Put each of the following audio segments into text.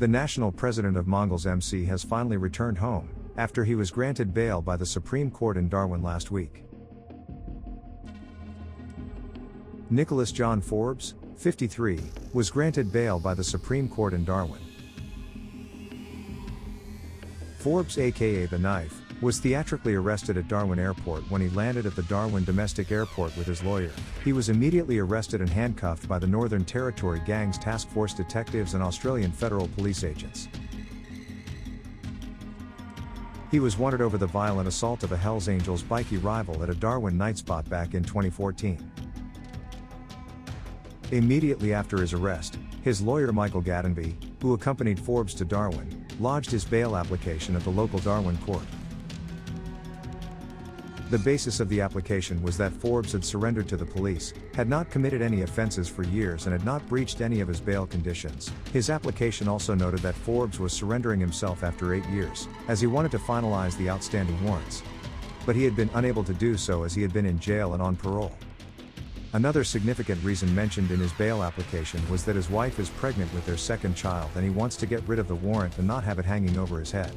The national president of Mongols MC has finally returned home, after he was granted bail by the Supreme Court in Darwin last week. Nicholas John Forbes, 53, was granted bail by the Supreme Court in Darwin. Forbes, aka The Knife, was theatrically arrested at Darwin Airport when he landed at the Darwin Domestic Airport with his lawyer. He was immediately arrested and handcuffed by the Northern Territory Gangs Task Force detectives and Australian federal police agents. He was wanted over the violent assault of a Hells Angels bikie rival at a Darwin night spot back in 2014. Immediately after his arrest, his lawyer Michael Gadenby, who accompanied Forbes to Darwin, lodged his bail application at the local Darwin court. The basis of the application was that Forbes had surrendered to the police, had not committed any offenses for years and had not breached any of his bail conditions. His application also noted that Forbes was surrendering himself after 8 years, as he wanted to finalize the outstanding warrants. But he had been unable to do so as he had been in jail and on parole. Another significant reason mentioned in his bail application was that his wife is pregnant with their second child and he wants to get rid of the warrant and not have it hanging over his head.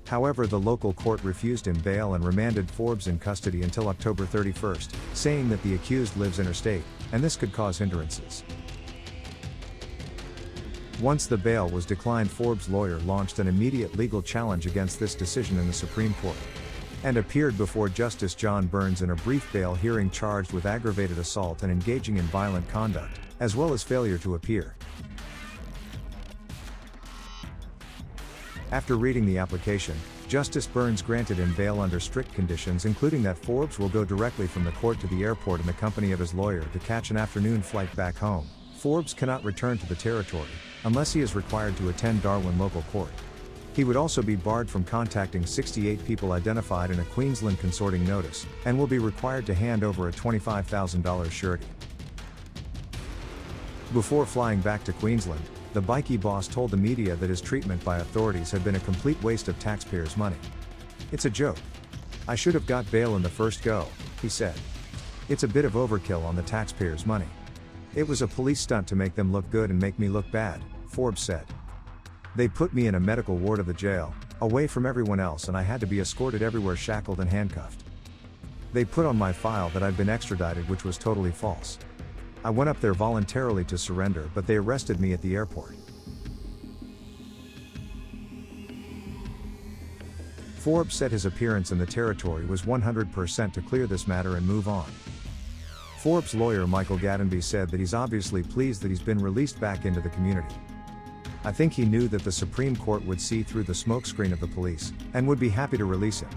However, the local court refused him bail and remanded Forbes in custody until October 31st, saying that the accused lives interstate, and this could cause hindrances. Once the bail was declined, Forbes' lawyer launched an immediate legal challenge against this decision in the Supreme Court, and appeared before Justice John Burns in a brief bail hearing charged with aggravated assault and engaging in violent conduct, as well as failure to appear. After reading the application, Justice Burns granted him bail under strict conditions, including that Forbes will go directly from the court to the airport in the company of his lawyer to catch an afternoon flight back home. Forbes cannot return to the territory, unless he is required to attend Darwin local court. He would also be barred from contacting 68 people identified in a Queensland consorting notice, and will be required to hand over a $25,000 surety. Before flying back to Queensland, the bikie boss told the media that his treatment by authorities had been a complete waste of taxpayers' money. "It's a joke. I should have got bail in the first go," he said. "It's a bit of overkill on the taxpayers' money. It was a police stunt to make them look good and make me look bad," Forbes said. "They put me in a medical ward of the jail, away from everyone else, and I had to be escorted everywhere shackled and handcuffed. They put on my file that I'd been extradited, which was totally false. I went up there voluntarily to surrender, but they arrested me at the airport." Forbes said his appearance in the territory was 100% to clear this matter and move on. Forbes' lawyer Michael Gadenby said that he's obviously pleased that he's been released back into the community. "I think he knew that the Supreme Court would see through the smokescreen of the police, and would be happy to release him."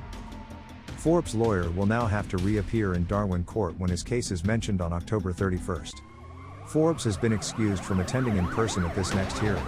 Forbes' lawyer will now have to reappear in Darwin court when his case is mentioned on October 31st. Forbes has been excused from attending in person at this next hearing.